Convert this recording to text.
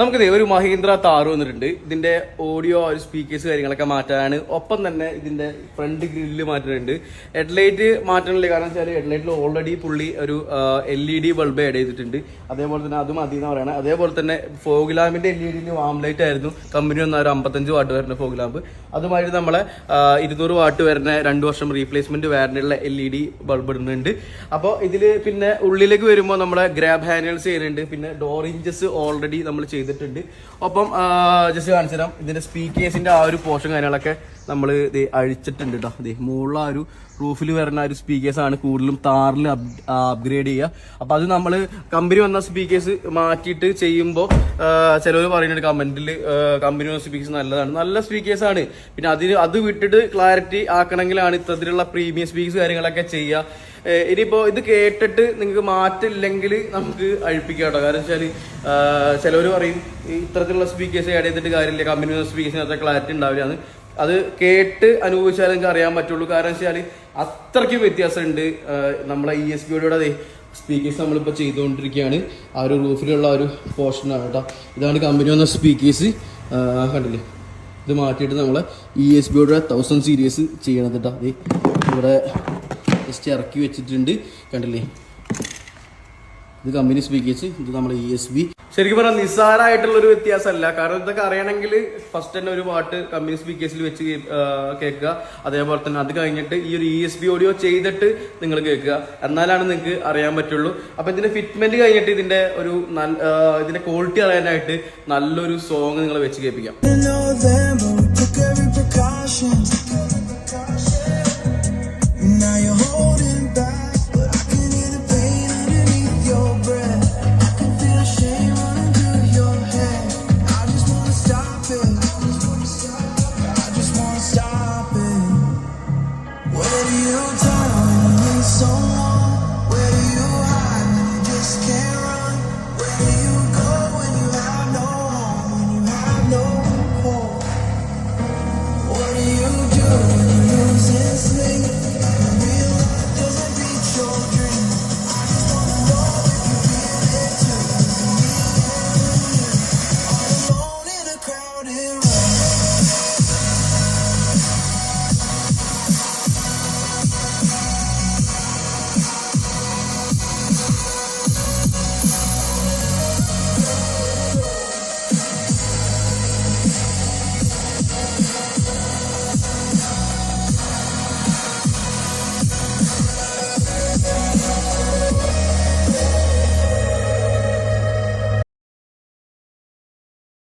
നമുക്കിത് ഒരു മഹീന്ദ്ര താർ വന്നിട്ടുണ്ട്. ഇതിന്റെ ഓഡിയോ ഒരു സ്പീക്കേഴ്സ് കാര്യങ്ങളൊക്കെ മാറ്റാനാണ്. ഒപ്പം തന്നെ ഇതിന്റെ ഫ്രണ്ട് ഗ്രില്ല് മാറ്റാനുണ്ട്. ഹെഡ്ലൈറ്റ് മാറ്റാനില്ല, കാരണം വെച്ചാൽ ഹെഡ്ലൈറ്റിൽ ഓൾറെഡി പുള്ളി ഒരു LED ബൾബ് ആഡ് ചെയ്തിട്ടുണ്ട്. അതേപോലെ തന്നെ അത് മതി എന്ന് പറയണം. അതേപോലെ തന്നെ ഫോഗ് ലാമ്പിന്റെ LED വാം ലൈറ്റ് ആയിരുന്നു കമ്പനി വന്ന ഒരു 55 വാട്ട് വരുന്ന ഫോഗ് ലാമ്പ്. അതുമായിട്ട് നമ്മളെ 200 വാട്ട് വരുന്ന 2 വർഷം റീപ്ലേസ്മെന്റ് വാറന്റിയുള്ള LED ബൾബ് ഇടുന്നുണ്ട്. അപ്പോൾ ഇതിൽ പിന്നെ ഉള്ളിലേക്ക് വരുമ്പോൾ നമ്മുടെ ഗ്രാബ് ഹാൻഡിൽസ് ചെയ്യുന്നുണ്ട്. പിന്നെ ഡോർ ഇഞ്ചസ് ഓൾറെഡി നമ്മൾ ചെയ്തിട്ടുണ്ട്. ഒപ്പം ജസ്റ്റ് കാണിച്ചു തരാം, ഇതിന്റെ സ്പീക്കേഴ്സിന്റെ ആ ഒരു പോർഷൻ കാര്യങ്ങളൊക്കെ നമ്മൾ ഇത് അഴിച്ചിട്ടുണ്ട് കേട്ടോ. ഇത് മുകളിൽ ആ ഒരു റൂഫിൽ വരുന്ന ഒരു സ്പീക്കേഴ്സ് ആണ് കൂടുതലും താറിൽ അപ്ഗ്രേഡ് ചെയ്യുക. അപ്പൊ അത് നമ്മൾ കമ്പനി വന്ന സ്പീക്കേഴ്സ് മാറ്റിയിട്ട് ചെയ്യുമ്പോൾ ചിലവർ പറയുന്നുണ്ട് കമന്റിൽ കമ്പനി വന്ന സ്പീക്കേഴ്സ് നല്ലതാണ്, നല്ല സ്പീക്കേഴ്സ് ആണ്. പിന്നെ അത് വിട്ടിട്ട് ക്ലാരിറ്റി ആക്കണമെങ്കിലാണ് ഇത്തരത്തിലുള്ള പ്രീമിയം സ്പീക്കേഴ്സ് കാര്യങ്ങളൊക്കെ ചെയ്യുക. ഇനിയിപ്പോ ഇത് കേട്ടിട്ട് നിങ്ങൾക്ക് മാറ്റില്ലെങ്കിൽ നമുക്ക് അഴിപ്പിക്കാം കേട്ടോ. കാരണം വെച്ചാൽ ചിലവർ പറയും ഇത്തരത്തിലുള്ള സ്പീക്കേഴ്സ് ആഡ് ചെയ്തിട്ട് കാര്യമില്ല, കമ്പനി വന്ന സ്പീക്കേഴ്സിന് അത്ര ക്ലാരിറ്റി ഉണ്ടാവില്ല. അത് കേട്ട് അനുഭവിച്ചാൽ നിങ്ങൾക്ക് അറിയാൻ പറ്റുള്ളൂ. കാരണം വെച്ചാൽ അത്രയ്ക്ക് വ്യത്യാസമുണ്ട്. നമ്മളെ ESP-യോടെ അതെ സ്പീക്കേഴ്സ് നമ്മളിപ്പോൾ ചെയ്തുകൊണ്ടിരിക്കുകയാണ്. ആ ഒരു റൂഫിലുള്ള ഒരു പോർഷനാണ് കേട്ടോ. ഇതാണ് കമ്പനി വന്ന സ്പീക്കേഴ്സ്, കണ്ടില്ലേ? ഇത് മാറ്റിയിട്ട് നമ്മളെ ESP-യോടെ 1000 സീരീസ് ചെയ്യണത് കേട്ടോ. അത് ഇവിടെ ജസ്റ്റ് ഇറക്കി വെച്ചിട്ടുണ്ട്, കണ്ടില്ലേ? ഇത് കമ്പനി സ്പീക്കേഴ്സ്, ഇത് നമ്മുടെ ESP. ശരിക്കും പറഞ്ഞാൽ നിസ്സാരമായിട്ടുള്ളൊരു വ്യത്യാസമല്ല. കാരണം ഇതൊക്കെ അറിയണമെങ്കിൽ ഫസ്റ്റ് തന്നെ ഒരു പാട്ട് കമ്പനി സ്പീക്കേഴ്സിൽ വെച്ച് കേൾക്കുക. അതേപോലെ തന്നെ അത് കഴിഞ്ഞിട്ട് ഈ ഒരു ESP ഓഡിയോ ചെയ്തിട്ട് നിങ്ങൾ കേൾക്കുക. എന്നാലാണ് നിങ്ങൾക്ക് അറിയാൻ പറ്റുള്ളൂ. അപ്പൊ ഇതിന്റെ ഫിറ്റ്മെന്റ് കഴിഞ്ഞിട്ട് ഇതിന്റെ ഒരു ഇതിന്റെ ക്വാളിറ്റി അറിയാനായിട്ട് നല്ലൊരു സോങ് നിങ്ങൾ വെച്ച് കേൾപ്പിക്കാം.